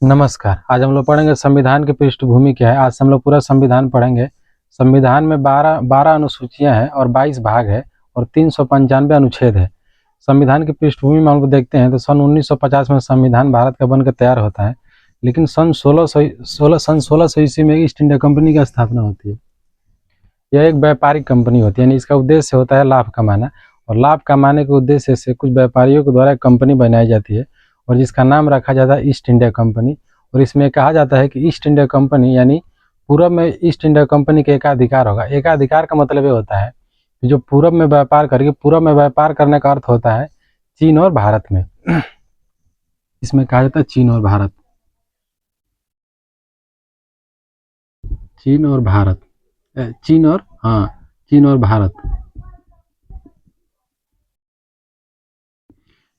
नमस्कार। आज हम लोग पढ़ेंगे संविधान की पृष्ठभूमि क्या है। आज से हम लोग पूरा संविधान पढ़ेंगे। संविधान में 12 अनुसूचियां हैं और 22 भाग है और 395 अनुच्छेद है। संविधान की पृष्ठभूमि में हम लोग देखते हैं तो सन 1950 में संविधान भारत का बनकर तैयार होता है, लेकिन सन 1600 ईस्वी में ईस्ट इंडिया कंपनी की स्थापना होती है। यह एक व्यापारिक कंपनी होती है, यानी इसका उद्देश्य होता है लाभ कमाना, और लाभ कमाने के उद्देश्य से कुछ व्यापारियों के द्वारा कंपनी बनाई जाती है और जिसका नाम रखा जाता है ईस्ट इंडिया कंपनी। और इसमें कहा जाता है कि ईस्ट इंडिया कंपनी यानी पूरब में ईस्ट इंडिया कंपनी के एकाधिकार होगा। एकाधिकार का मतलब ये होता है कि जो पूरब में व्यापार करके, पूरब में व्यापार करने का अर्थ होता है चीन और भारत में। इसमें कहा जाता है चीन और भारत, चीन और भारत, चीन और हाँ, चीन और भारत,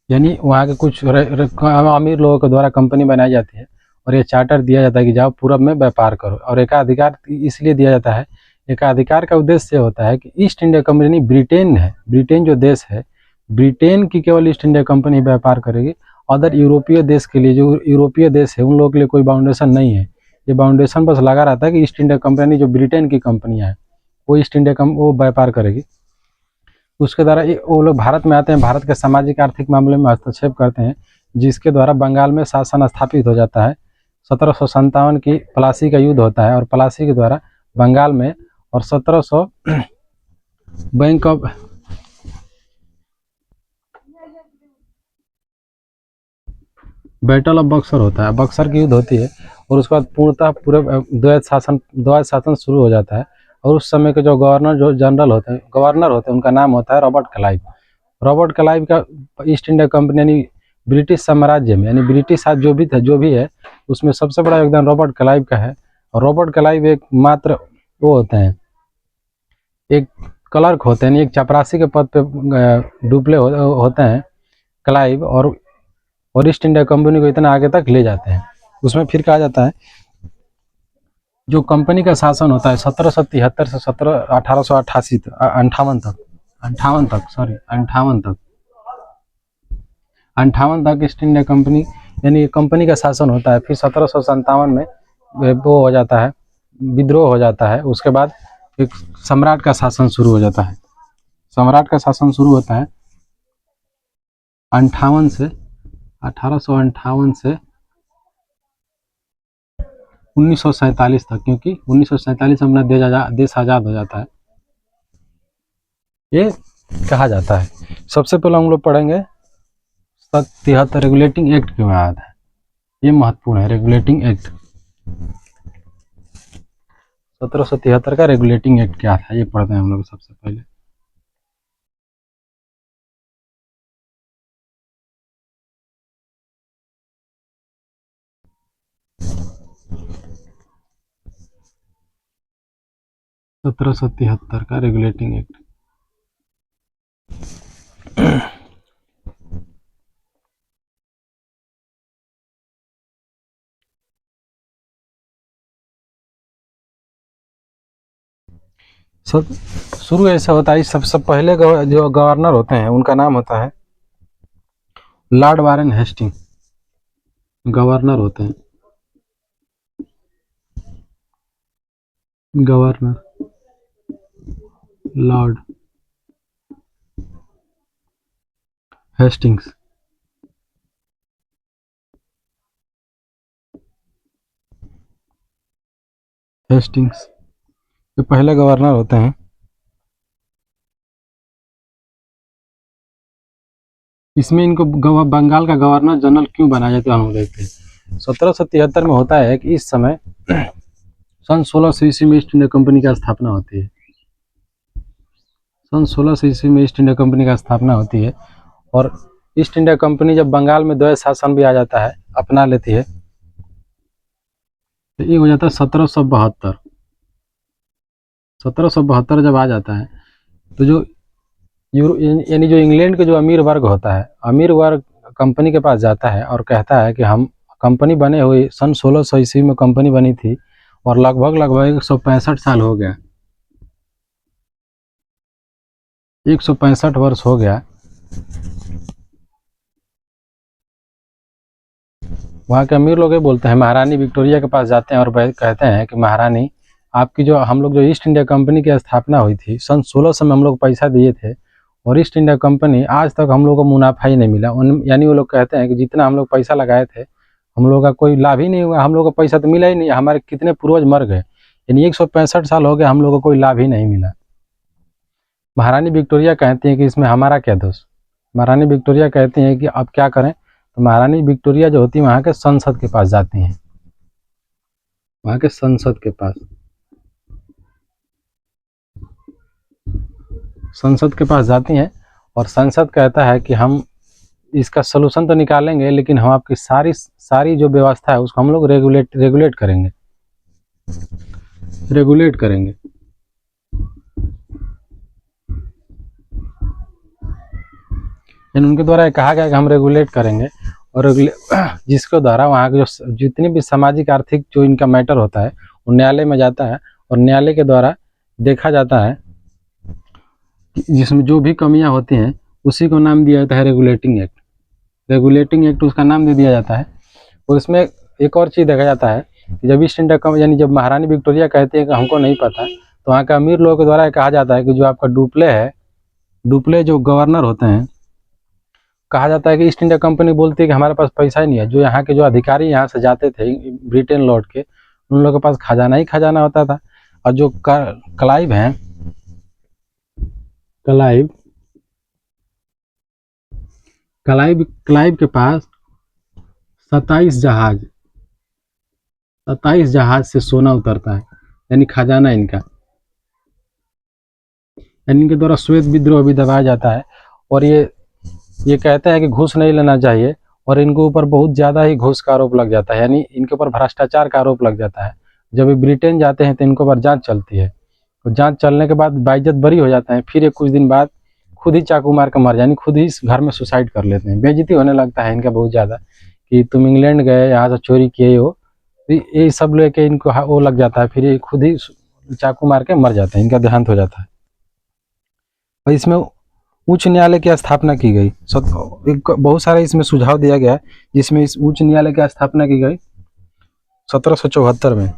यानी वहाँ के कुछ अमीर लोगों के द्वारा कंपनी बनाई जाती है और ये चार्टर दिया जाता है कि जाओ पूरब में व्यापार करो। और एकाधिकार इसलिए दिया जाता है, एकाधिकार का उद्देश्य होता है कि ईस्ट इंडिया कंपनी ब्रिटेन है, ब्रिटेन जो देश है, ब्रिटेन की केवल ईस्ट इंडिया कंपनी व्यापार करेगी। अदर यूरोपीय देश के लिए, जो यूरोपीय देश है उन लोगों के लिए कोई बाउंडेशन नहीं है। ये बाउंडेशन बस लगा रहता है कि ईस्ट इंडिया कंपनी जो ब्रिटेन की कंपनियाँ हैं वो ईस्ट इंडिया वो व्यापार करेगी। उसके द्वारा वो लोग भारत में आते हैं, भारत के सामाजिक आर्थिक मामले में हस्तक्षेप करते हैं, जिसके द्वारा बंगाल में शासन स्थापित हो जाता है। 1757 की प्लासी का युद्ध होता है और प्लासी के द्वारा बंगाल में, और 1700 bank of battle of Buxar होता है, बक्सर की युद्ध होती है और उसके बाद पूर्णतः पूरे द्वैध शासन शुरू हो जाता है। और उस समय के जो गवर्नर जो जनरल होते हैं, गवर्नर होते हैं, उनका नाम होता है रॉबर्ट क्लाइव। रॉबर्ट क्लाइव का ईस्ट इंडिया कंपनी यानी ब्रिटिश साम्राज्य में, यानी ब्रिटिश साथ जो भी है उसमें सबसे बड़ा योगदान रॉबर्ट क्लाइव का है। और रॉबर्ट क्लाइव एक मात्र वो होते हैं, एक क्लर्क होते हैं, एक चपरासी के पद पे डुप्ले होते हैं क्लाइव, और ईस्ट इंडिया कंपनी को इतना आगे तक ले जाते हैं। उसमें फिर कहा जाता है जो कंपनी का शासन होता है 1773 से 1888 तक, अंठावन तक ईस्ट इंडिया कंपनी यानी कंपनी का शासन होता है। फिर 1757 में वो हो जाता है, विद्रोह हो जाता है। उसके बाद एक सम्राट का शासन शुरू हो जाता है। सम्राट का शासन शुरू होता है 1858 से 1947 तक, क्योंकि 1947 में अपना देश आज़ाद हो जाता है, ये कहा जाता है। सबसे पहले हम लोग पढ़ेंगे 73 रेगुलेटिंग एक्ट के बाद है, ये महत्वपूर्ण है। रेगुलेटिंग एक्ट 1773 का रेगुलेटिंग एक्ट क्या था ये पढ़ते हैं हम लोग सबसे पहले। सत्रह सौ तिहत्तर का रेगुलेटिंग एक्ट सब शुरू ऐसे होता है। सबसे पहले जो गवर्नर होते हैं उनका नाम होता है लॉर्ड वारेन हेस्टिंग, गवर्नर होते हैं, गवर्नर लॉर्ड हेस्टिंग्स। हेस्टिंग्स ये पहले गवर्नर होते हैं। इसमें इनको बंगाल का गवर्नर जनरल क्यों बनाया जाता है हम देखते हैं। 1773 में होता है कि इस समय सन 1600 ईस्वी में ईस्ट इंडिया कंपनी की स्थापना होती है। सन 1600 ईस्वी में ईस्ट इंडिया कंपनी का स्थापना होती है और ईस्ट इंडिया कंपनी जब बंगाल में द्वैध शासन भी आ जाता है, अपना लेती है, तो ये हो जाता है 1772। 1772 जब आ जाता है तो जो यानी जो इंग्लैंड के जो अमीर वर्ग होता है, अमीर वर्ग कंपनी के पास जाता है और कहता है कि हम कंपनी बने हुए सन 1600 ईस्वी में कंपनी बनी थी और लगभग 165 साल हो गया, 165 वर्ष हो गया, वहाँ के अमीर लोग ये बोलते हैं, महारानी विक्टोरिया के पास जाते हैं और कहते हैं कि महारानी, आपकी जो हम लोग जो ईस्ट इंडिया कंपनी की स्थापना हुई थी सन 1600 में, हम लोग पैसा दिए थे और ईस्ट इंडिया कंपनी आज तक हम लोग को मुनाफा ही नहीं मिला। यानी वो लोग कहते हैं कि जितना हम लोग पैसा लगाए थे हम लोग का कोई लाभ ही नहीं हुआ, हम लोग को पैसा तो मिला ही नहीं, हमारे कितने पूर्वज मर गए, यानी 165 साल हो गए हम लोग को कोई लाभ ही नहीं मिला। महारानी विक्टोरिया कहती हैं कि इसमें हमारा क्या दोष। महारानी विक्टोरिया कहती हैं कि अब क्या करें, तो महारानी विक्टोरिया जो होती है वहाँ के संसद के पास जाती हैं, वहाँ के संसद के पास, संसद के पास जाती हैं और संसद कहता है कि हम इसका सलूशन तो निकालेंगे लेकिन हम आपकी सारी सारी जो व्यवस्था है उसको हम लोग रेगुलेट करेंगे, रेगुलेट करेंगे। उनके द्वारा कहा गया कि हम रेगुलेट करेंगे और जिसके द्वारा वहाँ के जो जितनी भी सामाजिक आर्थिक जो इनका मैटर होता है वो न्यायालय में जाता है और न्यायालय के द्वारा देखा जाता है, जिसमें जो भी कमियां होती हैं उसी को नाम दिया जाता है रेगुलेटिंग एक्ट। रेगुलेटिंग एक्ट उसका नाम दे दिया जाता है। और इसमें एक और चीज़ देखा जाता है कि जब ईस्ट इंडिया कंपनी यानी जब महारानी विक्टोरिया कहती है कि हमको नहीं पता, तो वहाँ के अमीर लोगों के द्वारा कहा जाता है कि जो आपका डुप्ले है, डुप्ले जो गवर्नर होते हैं, कहा जाता है कि ईस्ट इंडिया कंपनी बोलती है कि हमारे पास पैसा ही नहीं है। जो यहाँ के जो अधिकारी यहाँ से जाते थे ब्रिटेन लौट के, उन लोगों के पास खजाना ही खजाना होता था। और जो क्लाइव हैं, क्लाइव के पास 27 जहाज से सोना उतरता है, यानी खजाना इनका, यानी इनके द्वारा श्वेत विद्रोह भी दबाया जाता है। और ये कहते हैं कि घूस नहीं लेना चाहिए और इनके ऊपर बहुत ज़्यादा ही घूस का आरोप लग जाता है, यानी इनके ऊपर भ्रष्टाचार का आरोप लग जाता है। जब ये ब्रिटेन जाते हैं तो इनके ऊपर जांच चलती है और जांच चलने के बाद बाइज्जत बरी हो जाता है। फिर ये कुछ दिन बाद खुद ही चाकू मार कर मर, यानी खुद ही इस घर में सुसाइड कर लेते हैं। बेइज्जती होने लगता है इनका बहुत ज़्यादा कि तुम इंग्लैंड गए, यहाँ से चोरी किए हो, ये सब लेके इनको वो लग जाता है। फिर ये खुद ही चाकू मार के मर जाते हैं, इनका देहांत हो जाता है। और इसमें उच्च न्यायालय की स्थापना की गई। बहुत सारे इसमें सुझाव दिया गया जिसमें इस उच्च न्यायालय की स्थापना की गई 1774 में।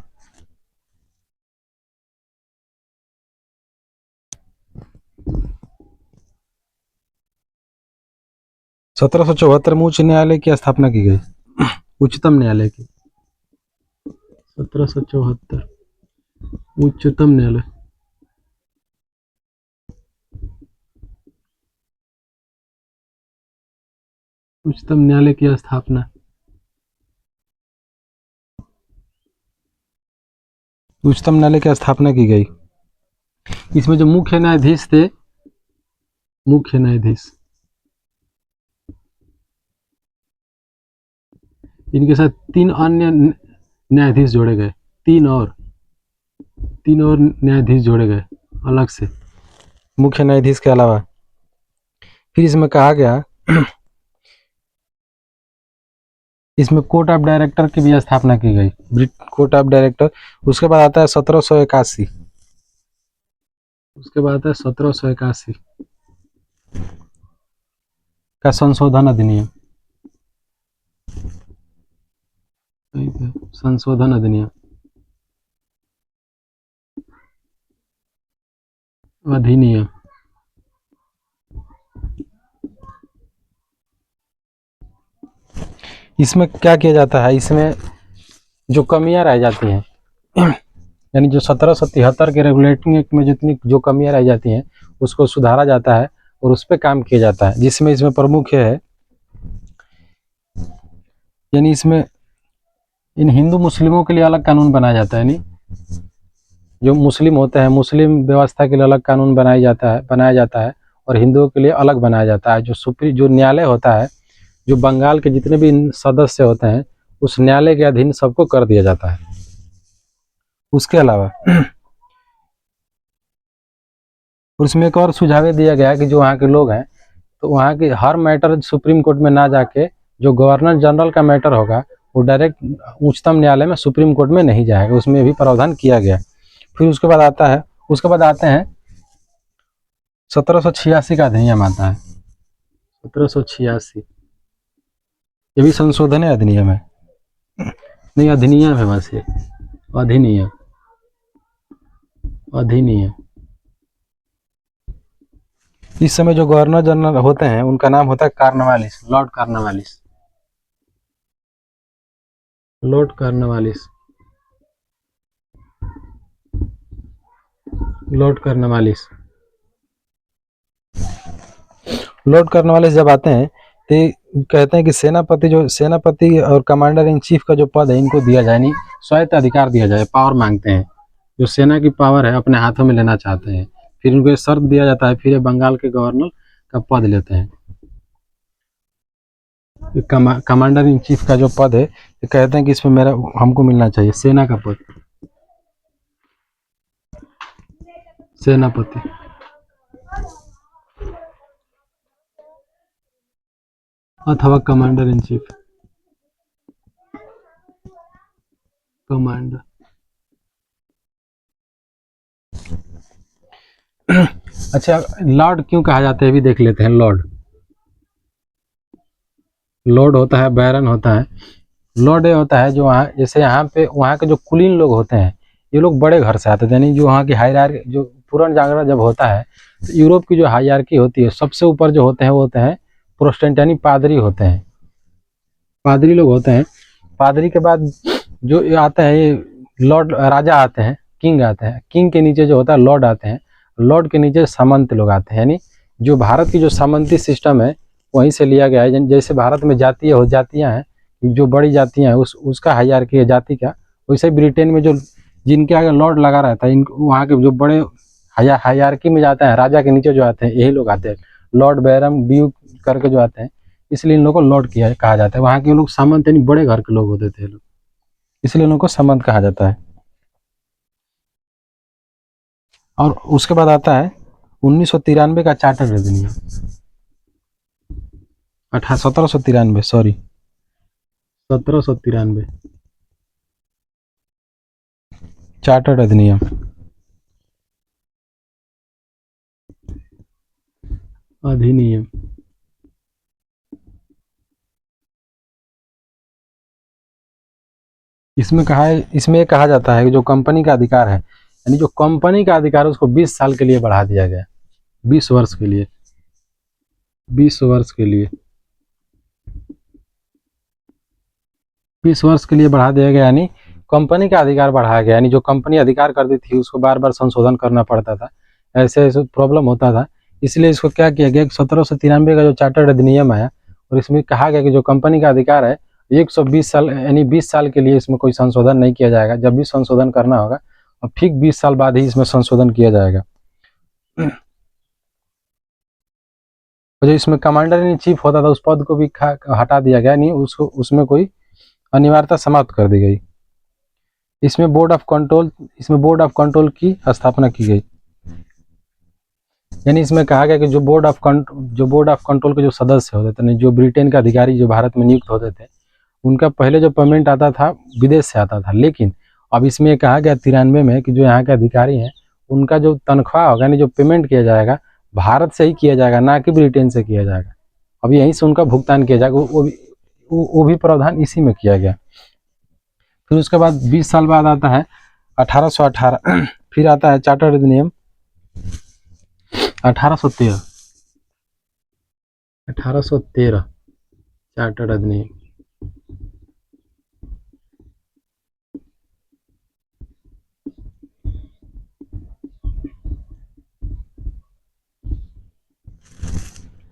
सत्रह सौ चौहत्तर में उच्च न्यायालय की स्थापना की गई, उच्चतम न्यायालय की। 1774 उच्चतम न्यायालय, उच्चतम न्यायालय की स्थापना, उच्चतम न्यायालय की स्थापना की गई। इसमें जो मुख्य न्यायाधीश थे, मुख्य न्यायाधीश, इनके साथ 3 अन्य न्यायाधीश जोड़े गए, 3 और न्यायाधीश जोड़े गए अलग से, मुख्य न्यायाधीश के अलावा। फिर इसमें कहा गया, इसमें कोर्ट ऑफ डायरेक्टर की भी स्थापना की गई, कोर्ट ऑफ डायरेक्टर। उसके बाद आता है 1781, उसके बाद आता है 1781 का संशोधन अधिनियम, संशोधन अधिनियम, अधिनियम। इसमें क्या किया जाता है, इसमें जो कमियां रह जाती हैं, यानी जो 1773 के रेगुलेटिंग एक्ट में जितनी जो कमियां रह जाती हैं उसको सुधारा जाता है और उस पर काम किया जाता है। जिसमें इसमें प्रमुख है, यानी इसमें इन हिंदू मुस्लिमों के लिए अलग कानून बनाया जाता है, यानी जो मुस्लिम होते हैं मुस्लिम व्यवस्था के लिए अलग कानून बनाया जाता है और हिंदुओं के लिए अलग बनाया जाता है। जो न्यायालय होता है, जो बंगाल के जितने भी सदस्य होते हैं उस न्यायालय के अधीन सबको कर दिया जाता है। उसके अलावा उसमें एक और सुझाव दिया गया कि जो वहाँ के लोग हैं तो वहाँ के हर मैटर सुप्रीम कोर्ट में ना जाके जो गवर्नर जनरल का मैटर होगा वो डायरेक्ट उच्चतम न्यायालय में सुप्रीम कोर्ट में नहीं जाएगा, उसमें भी प्रावधान किया गया। फिर उसके बाद आते हैं 1786 का अधिनियम आता है, 1786, ये भी संशोधन अधिनियम है। नहीं, अधिनियम है बस ये, अधिनियम, अधिनियम। इस समय जो गवर्नर जनरल होते हैं उनका नाम होता है Cornwallis, Lord Cornwallis, Lord Cornwallis, Lord Cornwallis. Lord Cornwallis जब आते हैं तो कहते हैं कि सेनापति और कमांडर इन चीफ का जो पद है इनको दिया जाए, नहीं स्वायत्त अधिकार दिया जाए, पावर मांगते हैं, जो सेना की पावर है अपने हाथों में लेना चाहते हैं। फिर उनको शर्त दिया जाता है, फिर ये बंगाल के गवर्नर का पद लेते हैं। कमांडर इन चीफ का जो पद है ये कहते हैं कि इसमें मेरा हमको मिलना चाहिए, सेना का पद, सेनापति। अथवा कमांडर इन चीफ, कमांडर। अच्छा, लॉर्ड क्यों कहा जाता है भी देख लेते हैं। लॉर्ड, लॉर्ड होता है, बैरन होता है। लॉर्ड ये होता है जो वहाँ, जैसे यहाँ पे वहाँ के जो कुलीन लोग होते हैं ये लोग बड़े घर से आते थे, यानी जो वहाँ की हायरार्की, जो पूर्ण जागरण जब होता है तो यूरोप की जो हायरार्की होती है सबसे ऊपर जो होते हैं वो होते हैं प्रोटेस्टेंट, यानी पादरी होते हैं, पादरी लोग होते हैं। पादरी के बाद जो ये आता है ये लॉर्ड, राजा आते हैं, किंग आते हैं, किंग के नीचे जो होता है लॉर्ड आते हैं, लॉर्ड के नीचे सामंत लोग आते हैं, यानी जो भारत की जो सामंती सिस्टम है वहीं से लिया गया है। जैसे भारत में जातीय हो जातियाँ हैं, जो बड़ी जातियाँ हैं उसका हायरार्की है जाति का, वैसे ब्रिटेन में जो जिनके आगे लॉर्ड लगा रहता है, इन वहाँ के जो बड़े हायरार्की में जाते हैं, राजा के नीचे जो आते हैं यही लोग आते हैं, लॉर्ड बैरम ड्यूक करके जो आते हैं, इसलिए इन लोगों को लॉर्ड किया कहा जाता है। वहाँ के लोग सामंत यानी बड़े घर के लोग होते थे लोग, इसलिए उनको सामंत कहा जाता है। और उसके बाद आता है 1993 का चार्टर अधिनियम, 1793, सॉरी 1793 चार्टर अधिनियम, अधिनियम। इसमें कहा है, इसमें कहा जाता है कि जो कंपनी का अधिकार है, यानी जो कंपनी का अधिकार है उसको 20 साल के लिए बढ़ा दिया गया, 20 वर्ष के लिए, 20 वर्ष के लिए, 20 वर्ष के लिए बढ़ा दिया गया, यानी कंपनी का अधिकार बढ़ाया गया, यानी जो कंपनी अधिकार करती थी उसको बार बार संशोधन करना पड़ता था, ऐसे ऐसे प्रॉब्लम होता था, इसलिए इसको क्या किया गया, 1793 का जो चार्टर्ड अधिनियम आया और इसमें कहा गया कि जो कंपनी का अधिकार है 120 साल, यानी 20 साल के लिए इसमें कोई संशोधन नहीं किया जाएगा, जब भी संशोधन करना होगा और ठीक 20 साल बाद ही इसमें संशोधन किया जाएगा। जो इसमें कमांडर इन चीफ होता था उस पद को भी हटा दिया गया, नहीं उसको उसमें कोई अनिवार्यता समाप्त कर दी गई। इसमें बोर्ड ऑफ कंट्रोल, इसमें बोर्ड ऑफ कंट्रोल की स्थापना की गई, यानी इसमें कहा गया कि जो बोर्ड ऑफ कंट्रोल के जो सदस्य होते थे, जो ब्रिटेन का अधिकारी जो भारत में नियुक्त होते थे, उनका पहले जो पेमेंट आता था विदेश से आता था, लेकिन अब इसमें कहा गया 93 में कि जो यहाँ के अधिकारी हैं उनका जो तनख्वाह होगा, यानी जो पेमेंट किया जाएगा भारत से ही किया जाएगा, ना कि ब्रिटेन से किया जाएगा। अब यहीं से उनका भुगतान किया जाएगा, वो भी प्रावधान इसी में किया गया। फिर उसके बाद 20 साल बाद आता है 1818 फिर आता है चार्टर अधिनियम 1813, 1813 चार्टर अधिनियम।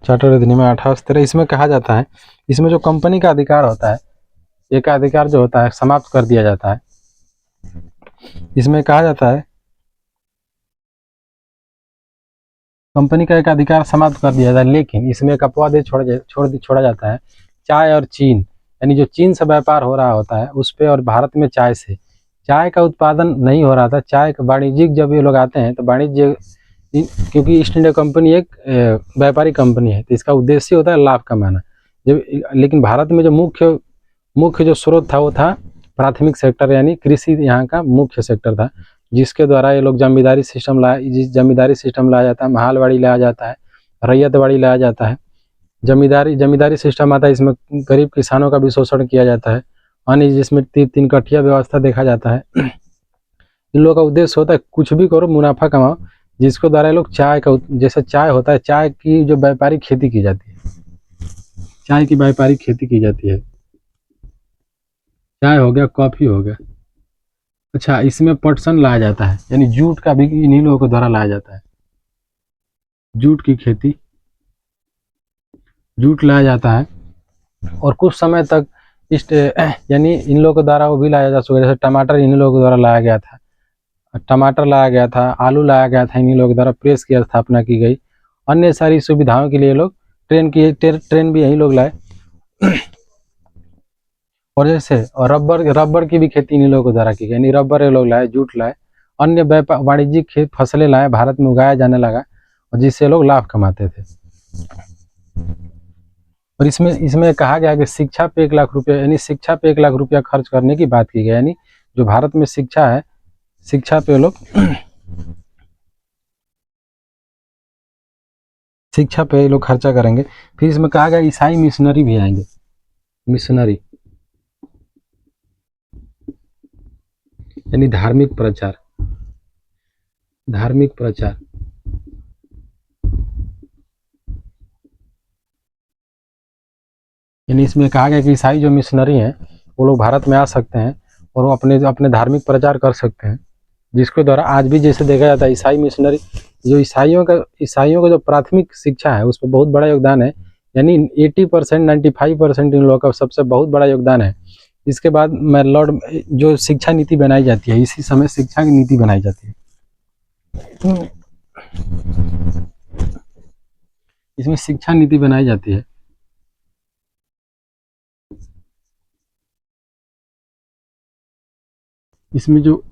चार्टर अधिनियम 1813, इसमें कहा जाता है, इसमें जो कंपनी का अधिकार होता है, एक अधिकार जो होता है समाप्त कर दिया जाता है। इसमें कहा जाता है कंपनी का एक अधिकार समाप्त कर दिया जाता है, लेकिन इसमें एक अपवाद छोड़ा जाता है, चाय और चीन, यानी जो चीन से व्यापार हो रहा होता है उस पर, और भारत में चाय से, चाय का उत्पादन नहीं हो रहा था, चाय का वाणिज्यिक जब ये लोग आते हैं तो वाणिज्य, क्योंकि ईस्ट इंडिया कंपनी एक व्यापारिक कंपनी है तो इसका उद्देश्य होता है लाभ कमाना, जब लेकिन भारत में जो मुख्य जो स्रोत था वो था प्राथमिक सेक्टर, यानी कृषि यहाँ का मुख्य सेक्टर था, जिसके द्वारा ये लोग जमींदारी सिस्टम लाया जाता है, महालवाड़ी लाया जाता है, रैयतवाड़ी लाया जाता है, जमींदारी सिस्टम आता है, इसमें गरीब किसानों का भी शोषण किया जाता है अन्य जिसमें तीन कठिया व्यवस्था देखा जाता है। इन लोगों का उद्देश्य होता है कुछ भी करो मुनाफा कमाओ, जिसके द्वारा ये लोग चाय का, जैसे चाय होता है, चाय की जो व्यापारिक खेती की जाती है, चाय की व्यापारिक खेती की जाती है, चाय हो गया, कॉफी हो गया। अच्छा, इसमें पटसन लाया जाता है, यानी जूट का भी इन्हीं लोगों के द्वारा लाया जाता है, जूट की खेती, जूट लाया जाता है। और कुछ समय तक इस यानी इन लोगों के द्वारा वो भी लाया जा चुका है, जैसे टमाटर इन्हीं लोगों के द्वारा लाया गया था, टमाटर लाया गया था, आलू लाया गया था, इन्हीं लोगों के द्वारा प्रेस की स्थापना की गई। अन्य सारी सुविधाओं के लिए लोग ट्रेन भी यही लोग लाए। और जैसे और रबर की भी खेती इन्हीं लोगों के द्वारा की गई, यानी रबर ये लोग लाए, जूट लाए, अन्य वाणिज्यिक फसलें लाए, भारत में उगाया जाने लगा और जिससे लोग लाभ कमाते थे। और इसमें कहा गया कि शिक्षा पे 1 लाख रुपया, यानी शिक्षा पे 1 लाख रुपया खर्च करने की बात की गई, यानी जो भारत में शिक्षा है, शिक्षा पे लोग शिक्षा पे लोग खर्चा करेंगे। फिर इसमें कहा गया ईसाई मिशनरी भी आएंगे, मिशनरी यानी धार्मिक प्रचार, धार्मिक प्रचार। यानी इसमें कहा गया कि ईसाई जो मिशनरी हैं वो लोग भारत में आ सकते हैं और वो अपने अपने धार्मिक प्रचार कर सकते हैं, जिसके द्वारा आज भी जैसे देखा जाता है ईसाई मिशनरी, जो ईसाइयों का जो प्राथमिक शिक्षा है उस पर बहुत बड़ा योगदान है, यानी 80% 95% इन लोगों का सबसे बहुत बड़ा योगदान है। इसके बाद लॉर्ड जो शिक्षा नीति बनाई जाती है, इसी समय शिक्षा की नीति बनाई जाती है। इसमें शिक्षा नीति बनाई जाती है। इसमें जो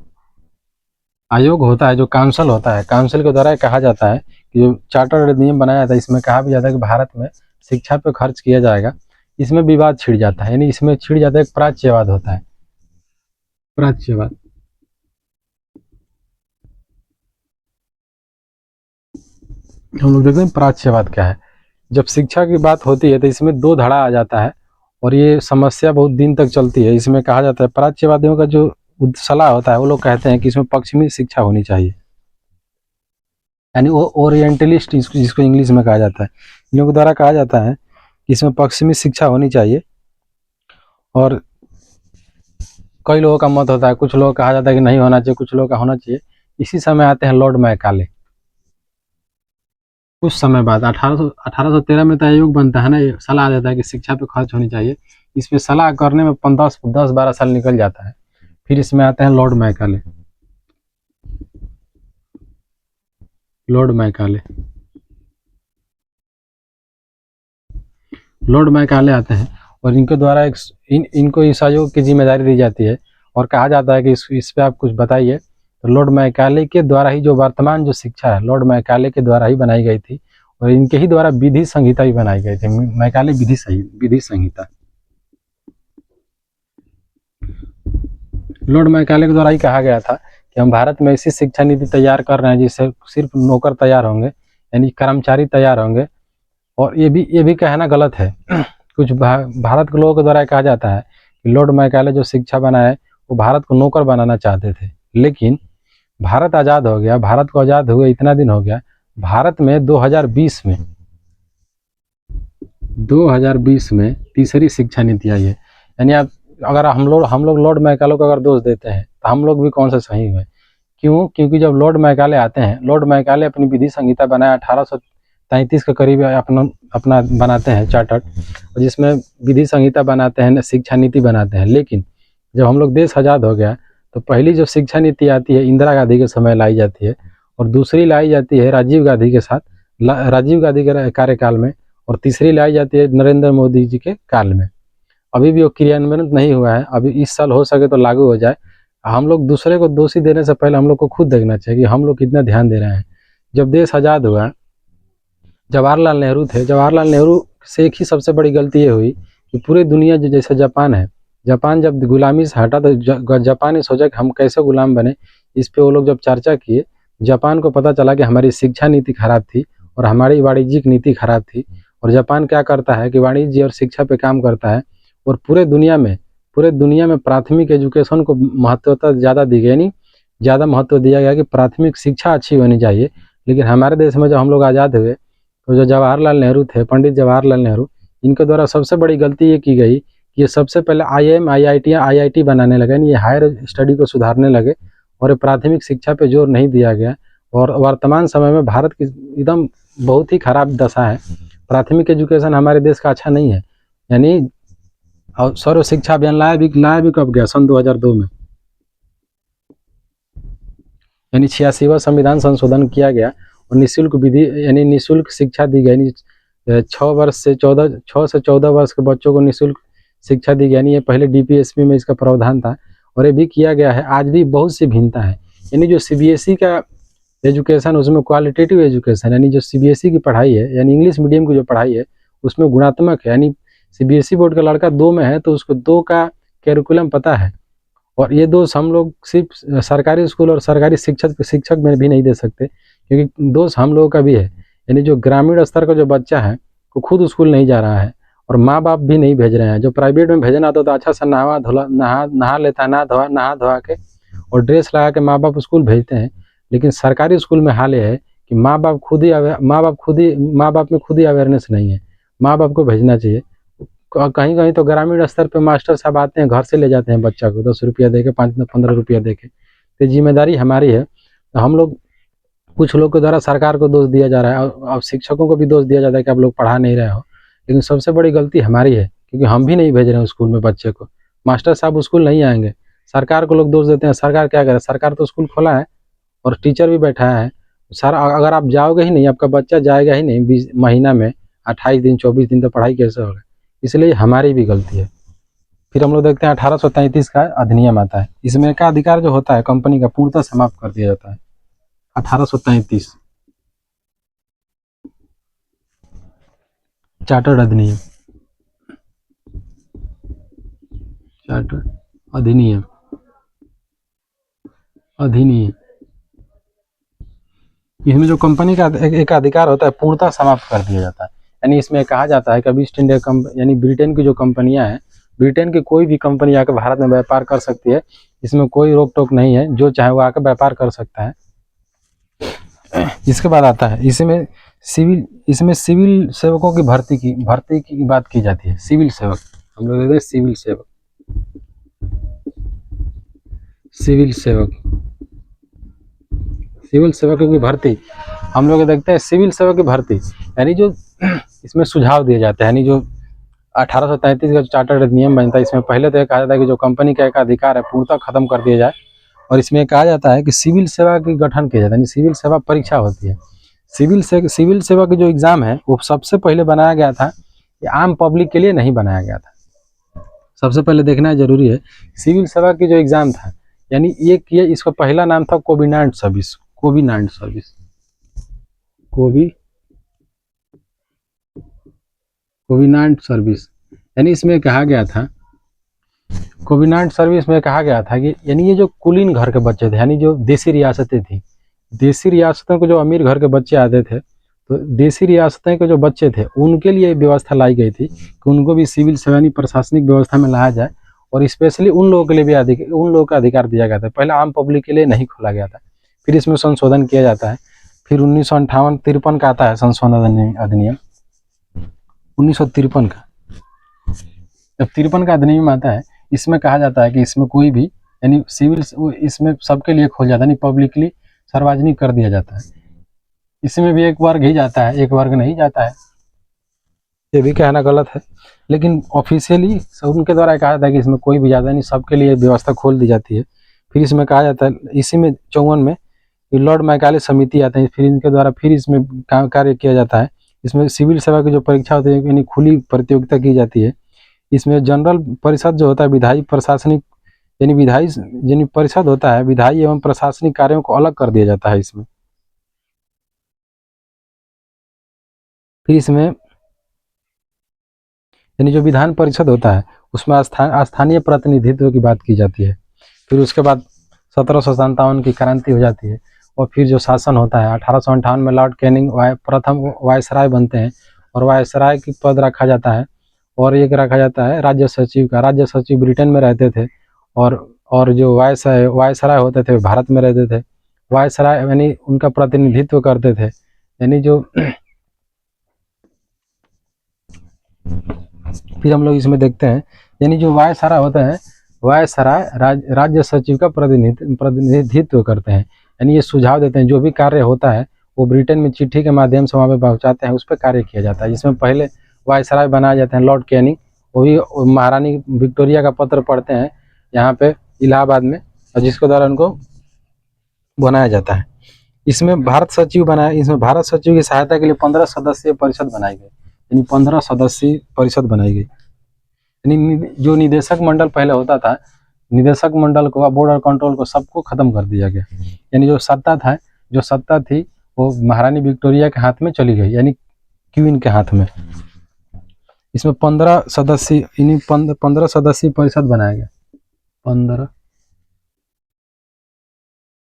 आयोग होता है, जो काउंसिल होता है, काउंसिल के द्वारा कहा जाता है कि जो चार्टर अधिनियम बनाया जाता है, इसमें कहा भी जाता है कि भारत में शिक्षा पर खर्च किया जाएगा। इसमें विवाद छिड़ जाता है, यानी इसमें छिड़ जाता है, एक प्राच्यवाद होता है, प्राच्यवाद। हम लोग देखते हैं प्राच्यवाद क्या है। जब शिक्षा की बात होती है तो इसमें 2 धड़ा आ जाता है और ये समस्या बहुत दिन तक चलती है। इसमें कहा जाता है प्राच्यवादियों का जो सलाह होता है, वो लोग कहते हैं कि इसमें पश्चिमी शिक्षा होनी चाहिए, यानी वो ओरिएंटलिस्ट जिसको इंग्लिश में कहा जाता है, इन लोगों के द्वारा कहा जाता है कि इसमें पश्चिमी शिक्षा होनी चाहिए। और कई लोगों का मत होता है, कुछ लोग कहा जाता है कि नहीं होना चाहिए, कुछ लोगों का होना चाहिए। इसी समय आते हैं लॉर्ड मैकाले। कुछ समय बाद 1813 में तो आयोग बनता है ना, ये सलाह देता है कि शिक्षा पे खर्च होनी चाहिए। इसमें सलाह करने में 10-12 साल निकल जाता है। फिर इसमें आते हैं Lord Macaulay, Lord Macaulay, Lord Macaulay आते हैं और इनके द्वारा इनको इस आयोग की जिम्मेदारी दी जाती है और कहा जाता है कि इस पे आप कुछ बताइए। तो लॉर्ड मैकाले के द्वारा ही जो वर्तमान जो शिक्षा है, लॉर्ड मैकाले के द्वारा ही बनाई गई थी और इनके ही द्वारा विधि संहिता भी बनाई गई थी, मैकाले विधि संहिता। लॉर्ड मैकाले के द्वारा ही कहा गया था कि हम भारत में ऐसी शिक्षा नीति तैयार कर रहे हैं जिससे सिर्फ नौकर तैयार होंगे, यानी कर्मचारी तैयार होंगे। और ये भी कहना गलत है। कुछ भारत के लोगों के द्वारा कहा जाता है कि लॉर्ड मैकाले जो शिक्षा बनाए वो भारत को नौकर बनाना चाहते थे, लेकिन भारत आज़ाद हो गया, भारत को आज़ाद हुए इतना दिन हो गया, भारत में 2020 में तीसरी शिक्षा नीति आई है। यानी आप अगर हम लोग लॉर्ड मैकाले को अगर दोष देते हैं तो हम लोग भी कौन से सही हुए। क्यों? क्योंकि जब लॉर्ड मैकाले आते हैं, लॉर्ड मैकाले अपनी विधि संहिता बनाया 1833 के करीब अपना बनाते हैं चार्टर, जिसमें विधि संहिता बनाते हैं, शिक्षा नीति बनाते हैं। लेकिन जब हम लोग देश आज़ाद हो गया तो पहली जो शिक्षा नीति आती है इंदिरा गांधी के समय लाई जाती है और दूसरी लाई जाती है राजीव गांधी के साथ, राजीव गांधी के कार्यकाल में, और तीसरी लाई जाती है नरेंद्र मोदी जी के काल में। अभी भी वो क्रियान्वयन नहीं हुआ है, अभी इस साल हो सके तो लागू हो जाए। हम लोग दूसरे को दोषी देने से पहले हम लोग को खुद देखना चाहिए कि हम लोग कितना ध्यान दे रहे हैं। जब देश आज़ाद हुआ, जवाहरलाल नेहरू थे, जवाहरलाल नेहरू से एक ही सबसे बड़ी गलती ये हुई कि पूरी दुनिया जैसे जापान है, जापान जब गुलामी से हटा तो जापान ने सोचा कि हम कैसे गुलाम बने। इस पे वो लोग जब चर्चा किए, जापान को पता चला कि हमारी शिक्षा नीति खराब थी और हमारी वाणिज्यिक नीति खराब थी। और जापान क्या करता है कि वाणिज्य और शिक्षा पे काम करता है और पूरे दुनिया में पूरे दुनिया में प्राथमिक एजुकेशन को महत्वता ज़्यादा दी गई, यानी ज़्यादा महत्व दिया गया कि प्राथमिक शिक्षा अच्छी होनी चाहिए। लेकिन हमारे देश में जब हम लोग आज़ाद हुए तो जो जवाहरलाल नेहरू थे, पंडित जवाहरलाल नेहरू, इनके द्वारा सबसे बड़ी गलती ये की गई कि ये सबसे पहले IIM IIT बनाने लगे, यानी ये हायर स्टडी को सुधारने लगे और ये प्राथमिक शिक्षा पे जोर नहीं दिया गया। और वर्तमान समय में भारत की एकदम बहुत ही खराब दशा है, प्राथमिक एजुकेशन हमारे देश का अच्छा नहीं है। यानी और सर्व शिक्षा अभियान लाया भी कब गया? सन 2002 में, यानी 86वां संविधान संशोधन किया गया और निःशुल्क विधि यानी निःशुल्क शिक्षा दी गई। 6 से 14 वर्ष के बच्चों को निःशुल्क शिक्षा दी गई, यानी ये पहले DPSP में इसका प्रावधान था और ये भी किया गया है। आज भी बहुत सी भिन्नता है, यानी जो CBSE का एजुकेशन, उसमें क्वालिटेटिव एजुकेशन, यानी जो CBSE की पढ़ाई है, यानी इंग्लिश मीडियम की जो पढ़ाई है, उसमें गुणात्मक है। यानी CBSE बोर्ड का लड़का 2 में है तो उसको 2 का कैरिकुलम पता है, और ये दोष हम लोग सिर्फ सरकारी स्कूल और सरकारी शिक्षक में भी नहीं दे सकते, क्योंकि दोष हम लोगों का भी है। यानी जो ग्रामीण स्तर का जो बच्चा है वो खुद स्कूल नहीं जा रहा है और माँ बाप भी नहीं भेज रहे हैं। जो प्राइवेट में भेजना तो अच्छा सा नहा लेता है, नहा धोवा के और ड्रेस लगा के माँ बाप स्कूल भेजते हैं। लेकिन सरकारी स्कूल में हाल ये है कि माँ बाप में खुद ही अवेयरनेस नहीं है। माँ बाप को भेजना चाहिए। कहीं कहीं तो ग्रामीण स्तर पे मास्टर साहब आते हैं, घर से ले जाते हैं बच्चा को 10 रुपया दे के, 15 रुपया दे के। तो जिम्मेदारी हमारी है। तो हम लोग, कुछ लोग के द्वारा सरकार को दोष दिया जा रहा है और शिक्षकों को भी दोष दिया जाता है कि आप लोग पढ़ा नहीं रहे हो, लेकिन सबसे बड़ी गलती हमारी है, क्योंकि हम भी नहीं भेज रहे हैं स्कूल में बच्चे को। मास्टर साहब स्कूल नहीं आएंगे, सरकार को लोग दोष देते हैं। सरकार क्या करे? सरकार तो स्कूल खोला है और टीचर भी बैठाया है। सर अगर आप जाओगे ही नहीं, आपका बच्चा जाएगा ही नहीं 20 महीना में 28 दिन 24 दिन, तो पढ़ाई कैसे होगा? इसलिए हमारी भी गलती है। फिर हम लोग देखते हैं 1833 का अधिनियम आता है। इसमें का अधिकार जो होता है कंपनी का पूर्णतः समाप्त कर दिया जाता है। 1833 चार्टर्ड अधिनियम, चार्टर्ड अधिनियम इसमें जो कंपनी का एक अधिकार होता है पूर्णतः समाप्त कर दिया जाता है। यानी इसमें कहा जाता है कि ईस्ट इंडिया यानी ब्रिटेन की जो कंपनियां हैं, ब्रिटेन की कोई भी कंपनी आकर भारत में व्यापार कर सकती है। इसमें कोई रोक टोक नहीं है, जो चाहे वो आकर व्यापार कर सकता है। इसके बाद आता है इसमें सिविल सेवकों की भर्ती की बात की जाती है। सिविल सेवक, हम लोग देखते हैं सिविल सेवकों की भर्ती हम लोग देखते हैं। सिविल सेवक की भर्ती यानी जो इसमें सुझाव दिए जाते हैं, यानी जो 1833 का चार्टर्ड अधिनियम बनता है, इसमें पहले तो कहा जाता है कि जो कंपनी का एक अधिकार है पूर्णतः खत्म कर दिया जाए। और इसमें कहा जाता है कि सिविल सेवा की गठन किया जाता है, यानी सिविल सेवा परीक्षा होती है। सिविल सेवा की जो एग्जाम है वो सबसे पहले बनाया गया था, ये आम पब्लिक के लिए नहीं बनाया गया था। सबसे पहले देखना जरूरी है, सिविल सेवा की जो एग्जाम था, यानी ये इसका पहला नाम था कोविनांट सर्विस। यानी इसमें कहा गया था, कोविनांट सर्विस में कहा गया था कि यानी ये जो कुलीन घर के बच्चे थे, यानी जो देसी रियासतें थी, देसी रियासतों को जो अमीर घर के बच्चे आते थे, तो देसी रियासतें के जो बच्चे थे उनके लिए व्यवस्था लाई गई थी कि उनको भी सिविल सेवा यानी प्रशासनिक व्यवस्था में लाया जाए, और स्पेशली उन लोगों के लिए भी उन लोगों का अधिकार दिया गया था। पहले आम पब्लिक के लिए नहीं खोला गया था। फिर इसमें संशोधन किया जाता है। फिर 1958-53 का आता है संशोधन अधिनियम 1953 का। जब 53 का अधिनियम आता है, इसमें कहा जाता है कि इसमें कोई भी यानी इसमें सबके लिए खोल जाता है, यानी पब्लिकली सार्वजनिक कर दिया जाता है। इसमें भी एक वर्ग ही जाता है, एक वर्ग नहीं जाता है। ये भी कहना गलत है, लेकिन ऑफिशियली उनके द्वारा कहा जाता है कि इसमें कोई भी जाता नहीं, सबके लिए व्यवस्था खोल दी जाती है। फिर इसमें कहा जाता है, इसी में 54 में लॉर्ड मैकाले समिति आते हैं, फिर इनके द्वारा फिर इसमें कार्य किया जाता है। इसमें सिविल सेवा की जो परीक्षा होती है यानी खुली प्रतियोगिता की जाती है। इसमें जनरल परिषद जो होता है विधायी प्रशासनिक यानी परिषद होता है, विधायी एवं प्रशासनिक कार्यों को अलग कर दिया जाता है इसमें। फिर इसमें यानी जो विधान परिषद होता है उसमें स्थानीय प्रतिनिधित्व की बात की जाती है। फिर उसके बाद 1757 की क्रांति हो जाती है, और फिर जो शासन होता है 1858 में लॉर्ड कैनिंग प्रथम वायसराय बनते हैं और वायसराय की पद रखा जाता है। और एक रखा जाता है राज्य सचिव का। राज्य सचिव ब्रिटेन में रहते थे और जो वायसराय होते थे भारत में रहते थे। वायसराय यानी उनका प्रतिनिधित्व करते थे, यानी जो फिर हम लोग इसमें देखते हैं, यानी जो वायसराय होते हैं, वायसराय राज्य सचिव का प्रतिनिधित्व करते हैं, यानी ये सुझाव देते हैं जो भी कार्य होता है वो ब्रिटेन में चिट्ठी के माध्यम से वहाँ पे पहुँचाते हैं, उस पर कार्य किया जाता है। जिसमें पहले वायसराय बनाए जाते हैं लॉर्ड कैनिंग, वो भी महारानी विक्टोरिया का पत्र पढ़ते हैं यहाँ पे इलाहाबाद में, और जिसके द्वारा उनको बनाया जाता है। इसमें भारत सचिव इसमें भारत सचिव की सहायता के लिए 15 सदस्यीय परिषद बनाई गई, यानी 15 सदस्यीय परिषद बनाई गई। यानी जो निदेशक मंडल पहले होता था, निदेशक मंडल को, बोर्ड और कंट्रोल को, सबको खत्म कर दिया गया। यानी जो सत्ता थी वो महारानी विक्टोरिया के हाथ में चली गई, यानी क्वीन के हाथ में। इसमें 15 सदस्यीय परिषद बनाया गया, 15,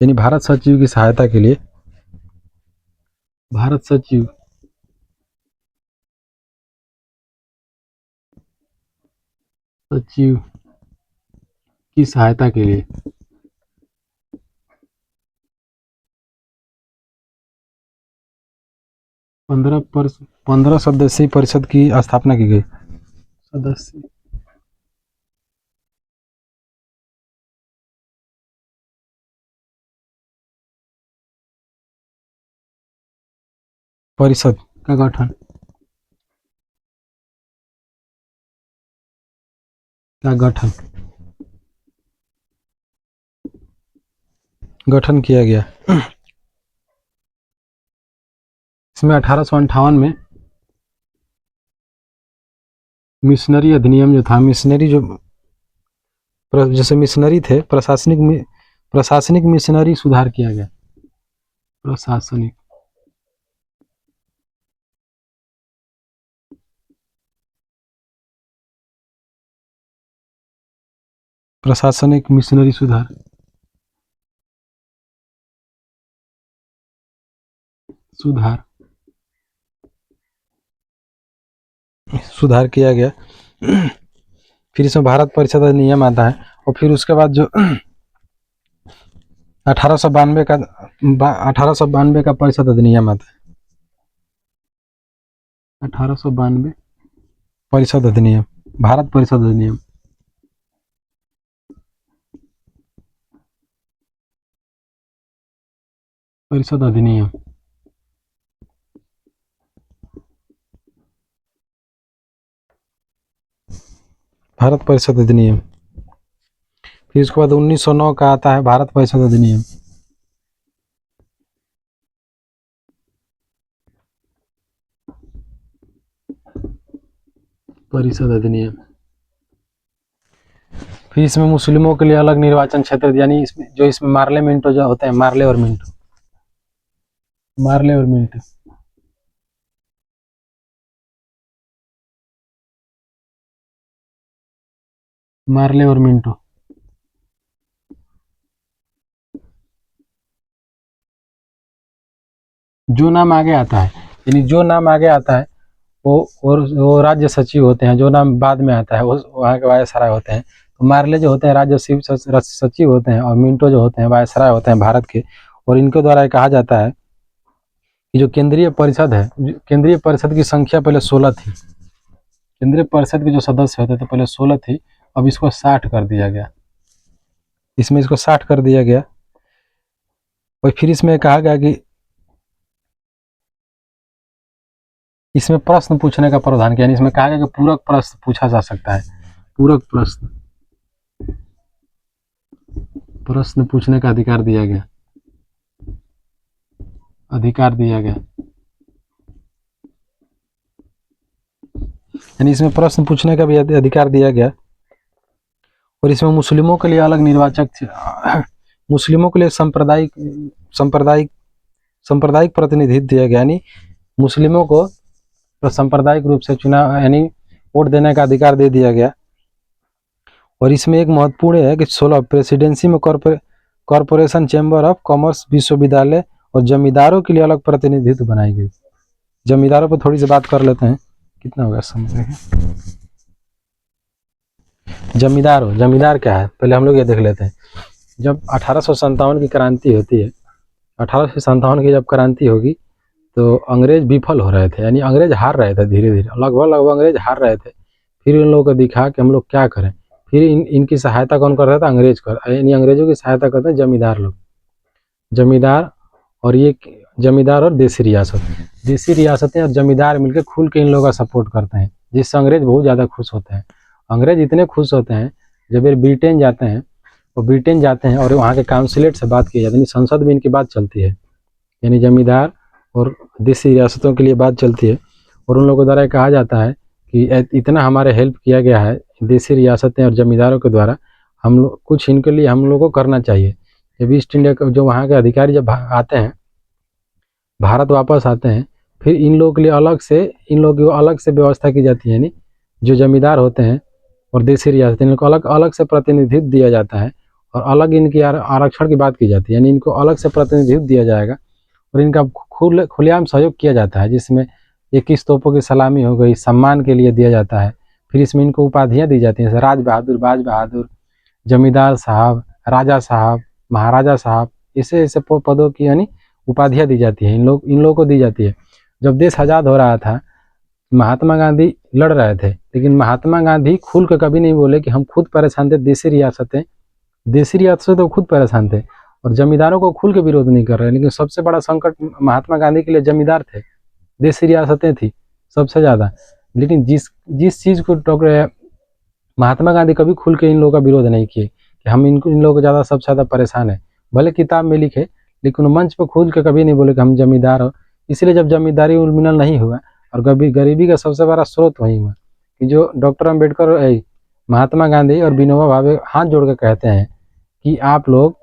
यानी भारत सचिव की सहायता के लिए भारत सचिव की सहायता के लिए 15 सदस्यीय परिषद की स्थापना की गई। सदस्य परिषद का गठन किया गया। इसमें 1858 में मिशनरी अधिनियम जो था, मिशनरी जैसे मिशनरी थे, प्रशासनिक मिशनरी सुधार किया गया। प्रशासनिक मिशनरी सुधार किया गया। फिर इसमें भारत परिषद अधिनियम आता है, और फिर उसके बाद जो 1892 का परिषद अधिनियम आता है। 1892 परिषद अधिनियम, भारत परिषद अधिनियम। भारत परिषद अधिनियम। फिर उसके बाद 1909 का आता है भारत परिषद अधिनियम। फिर इसमें मुस्लिमों के लिए अलग निर्वाचन क्षेत्र, यानी इसमें मार्ले मिंटो जो होते हैं, मार्ले और मिंटो। जो नाम आगे आता है, यानी जो नाम आगे आता है वो राज्य सचिव होते हैं। जो नाम बाद में आता है वो वहाँ के वायसराय होते हैं। तो मार्ले जो होते हैं राज्य सचिव होते हैं, और मिंटो जो होते हैं वायसराय होते हैं भारत के। और इनके द्वारा कहा जाता है कि जो केंद्रीय परिषद है, केंद्रीय परिषद की संख्या पहले 16 थी। केंद्रीय परिषद के जो सदस्य होते थे पहले 16 थी, अब इसको 60 कर दिया गया। इसको 60 कर दिया गया। और फिर इसमें कहा गया कि इसमें प्रश्न पूछने का प्रावधान किया। इसमें कहा गया कि पूरक प्रश्न पूछा जा सकता है। प्रश्न पूछने का अधिकार दिया गया। यानी इसमें प्रश्न पूछने का भी अधिकार दिया गया। और इसमें मुस्लिमों के लिए अलग निर्वाचक थे। मुस्लिमों के लिए सांप्रदायिक प्रतिनिधित्व दिया गया, यानी मुस्लिमों को तो सांप्रदायिक रूप से चुनाव, यानी वोट देने का अधिकार दे दिया गया। और इसमें एक महत्वपूर्ण है कि 16 प्रेसिडेंसी में कॉरपोरेशन, चैम्बर ऑफ कॉमर्स, विश्वविद्यालय और जमींदारों के लिए अलग प्रतिनिधित्व बनाई गई। जमींदारों पर थोड़ी सी बात कर लेते हैं, कितना होगा समय। जमींदार हो, जमींदार क्या है पहले हम लोग ये देख लेते हैं। जब 1857 की क्रांति होती है, 1857 की जब क्रांति होगी तो अंग्रेज विफल हो रहे थे, यानी अंग्रेज हार रहे थे, धीरे धीरे लगभग अंग्रेज हार रहे थे। फिर इन लोगों को दिखा कि हम लोग क्या करें। फिर इनकी सहायता कौन कर रहा था? अंग्रेज कर, यानी अंग्रेजों की सहायता करते हैं जमींदार लोग। जमींदार और ये जमींदार और देसी रियासतें और जमींदार मिलकर खुल के इन लोगों का सपोर्ट करते हैं, जिससे अंग्रेज बहुत ज़्यादा खुश होते हैं। अंग्रेज इतने खुश होते हैं जब ये ब्रिटेन जाते हैं, वो ब्रिटेन जाते हैं और वहाँ के काउंसिलेट से बात की जाती है, संसद में इनकी बात चलती है, यानी जमींदार और देसी रियासतों के लिए बात चलती है। और उन लोगों द्वारा कहा जाता है कि इतना हमारे हेल्प किया गया है देसी रियासतें और जमींदारों के द्वारा, हम लोग कुछ इनके लिए हम लोग को करना चाहिए। जब ईस्ट इंडिया का जो वहाँ के अधिकारी जब आते हैं, भारत वापस आते हैं, फिर इन लोगों के लिए अलग से व्यवस्था की जाती है, यानी जो जमींदार होते हैं और देसी रियासत इनको अलग अलग से प्रतिनिधित्व दिया जाता है और अलग इनकी आरक्षण की बात की जाती है, यानी इनको अलग से प्रतिनिधित्व दिया जाएगा और इनका खुलेआम सहयोग किया जाता है, जिसमें 21 तोपों की सलामी हो गई, सम्मान के लिए दिया जाता है। फिर इसमें इनको उपाधियाँ दी जाती हैं, जैसे राज बहादुर, जमींदार साहब, राजा साहब, महाराजा साहब, ऐसे पदों की यानी उपाधियाँ दी जाती है, इन लोगों को दी जाती है। जब देश आज़ाद हो रहा था, महात्मा गांधी लड़ रहे थे, लेकिन महात्मा गांधी खुल के कभी नहीं बोले कि हम खुद परेशान थे, देसी रियासतें तो खुद परेशान थे और जमींदारों को खुल के विरोध नहीं कर रहे। लेकिन सबसे बड़ा संकट महात्मा गांधी के लिए जमींदार थे, देसी रियासतें थी सबसे ज़्यादा। लेकिन जिस चीज़ को डॉक्टर महात्मा गांधी कभी खुल के इन लोगों का विरोध नहीं किए कि हम इन लोगों को ज़्यादा सबसे ज़्यादा परेशान है, भले किताब में लिखे लेकिन मंच पर खुल के कभी नहीं बोले कि हम जमींदार हो। इसलिए जब जमींदारी उन्मूलन नहीं हुआ और गरीबी का सबसे बड़ा स्रोत वही हुआ कि जो डॉक्टर अम्बेडकर, महात्मा गांधी और विनोबा भावे हाथ जोड़ के कहते हैं कि आप लोग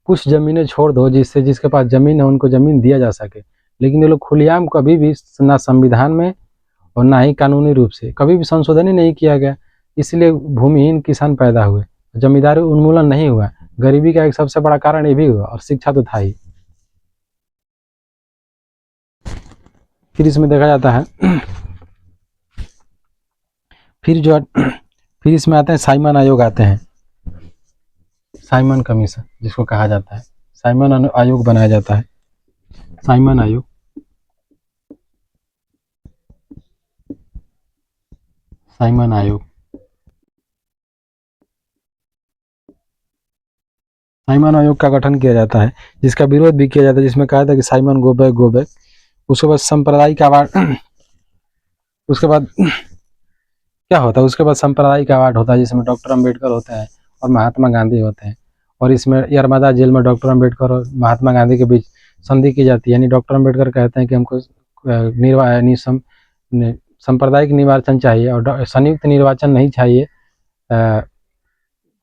कुछ ज़मीनें छोड़ दो, जिसके पास ज़मीन है उनको ज़मीन दिया जा सके। लेकिन ये लोग खुलेआम कभी भी ना संविधान में और ना ही कानूनी रूप से कभी भी संशोधन ही नहीं किया गया, इसलिए भूमिहीन किसान पैदा हुए, जमींदारी उन्मूलन नहीं हुआ। गरीबी का एक सबसे बड़ा कारण ये भी हुआ और शिक्षा तो था ही। फिर इसमें देखा जाता है फिर इसमें आते हैं साइमन आयोग आते हैं, साइमन कमीशन जिसको कहा जाता है, साइमन आयोग बनाया जाता है। साइमन आयोग साइमन आयोग का गठन किया जाता है, जिसका विरोध भी किया जाता है, जिसमें कहा था कि साइमन गो बैक। उसके बाद सांप्रदायिक अवार्ड उसके बाद क्या होता है, उसके बाद सांप्रदायिक अवार्ड होता है, जिसमें डॉक्टर अम्बेडकर होते हैं और महात्मा गांधी होते हैं। और इसमें यरमदा जेल में डॉक्टर अम्बेडकर और महात्मा गांधी के बीच संधि की जाती है, यानी डॉक्टर अम्बेडकर कहते हैं कि हमको सांप्रदायिक निर्वाचन चाहिए और संयुक्त निर्वाचन नहीं चाहिए,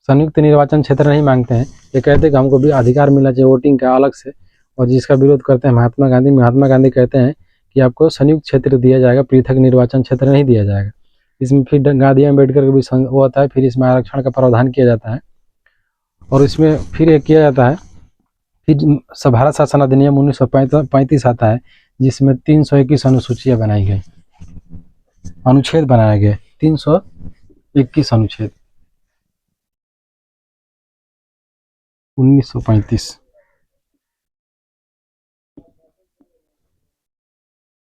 संयुक्त निर्वाचन क्षेत्र नहीं मांगते हैं। ये कहते हैं कि हमको भी अधिकार मिलना चाहिए वोटिंग का अलग से, और जिसका विरोध करते हैं महात्मा गांधी कहते हैं कि आपको संयुक्त क्षेत्र दिया जाएगा, पृथक निर्वाचन क्षेत्र नहीं दिया जाएगा। इसमें फिर गांधी अम्बेडकर का भी वो होता है। फिर इसमें आरक्षण का प्रावधान किया जाता है और इसमें फिर एक किया जाता है, फिर भारत शासन अधिनियम 1935 आता है, जिसमें 321 अनुसूचियाँ बनाई गई, अनुच्छेद बनाए गए, 321 अनुच्छेद 1935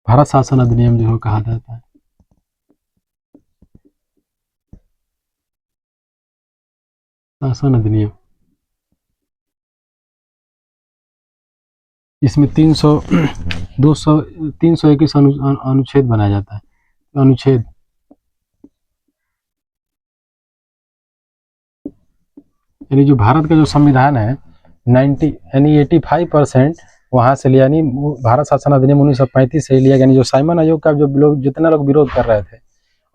भारत शासन अधिनियम जो कहा जाता है। शासन अधिनियम इसमें 321 अनुच्छेद बनाया जाता है। अनुच्छेद यानी जो भारत का जो संविधान है 85% वहाँ से लिया, यानी भारत शासन अधिनियम 1935 से लिया। यानी जो साइमन आयोग का जो लोग जितना लोग विरोध कर रहे थे,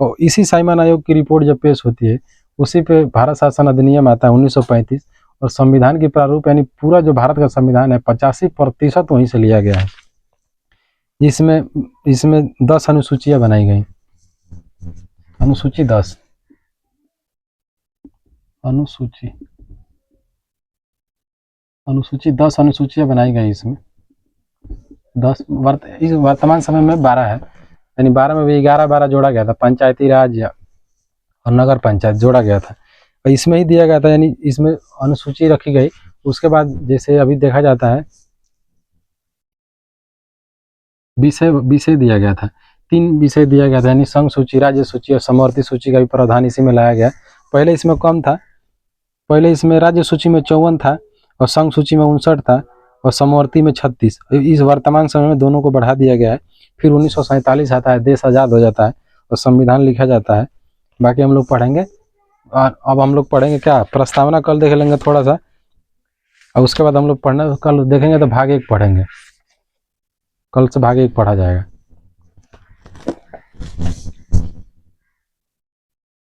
और इसी साइमन आयोग की रिपोर्ट जब पेश होती है उसी पे भारत शासन अधिनियम आता है 1935, और संविधान की प्रारूप यानी पूरा जो भारत का संविधान है 85% वहीं से लिया गया है। इसमें 10 अनुसूचियाँ बनाई गई, अनुसूची 10 अनुसूचियाँ बनाई गई। इसमें 10 इस वर्तमान समय में 12 है, यानी 12 में भी 11 जोड़ा गया था, पंचायती राज और नगर पंचायत जोड़ा गया था। इसमें ही दिया गया था, यानी इसमें अनुसूची रखी गई। उसके बाद जैसे अभी देखा जाता है विषय विषय दिया गया था, 3 विषय दिया गया था, यानी संघ सूची, राज्य सूची और समवर्ती सूची का भी प्रावधान इसी में लाया गया। पहले इसमें कम था, पहले इसमें राज्य सूची में 54 था और संघ सूची में 59 था और समवर्ती में 36। इस वर्तमान समय में दोनों को बढ़ा दिया गया है। फिर 1947 आता है, देश आज़ाद हो जाता है और संविधान लिखा जाता है। बाकी हम लोग पढ़ेंगे। और अब हम लोग पढ़ेंगे क्या, प्रस्तावना कल देख लेंगे थोड़ा सा, और उसके बाद हम लोग पढ़ना कल देखेंगे तो भाग 1 पढ़ेंगे। कल से भाग 1 पढ़ा जाएगा।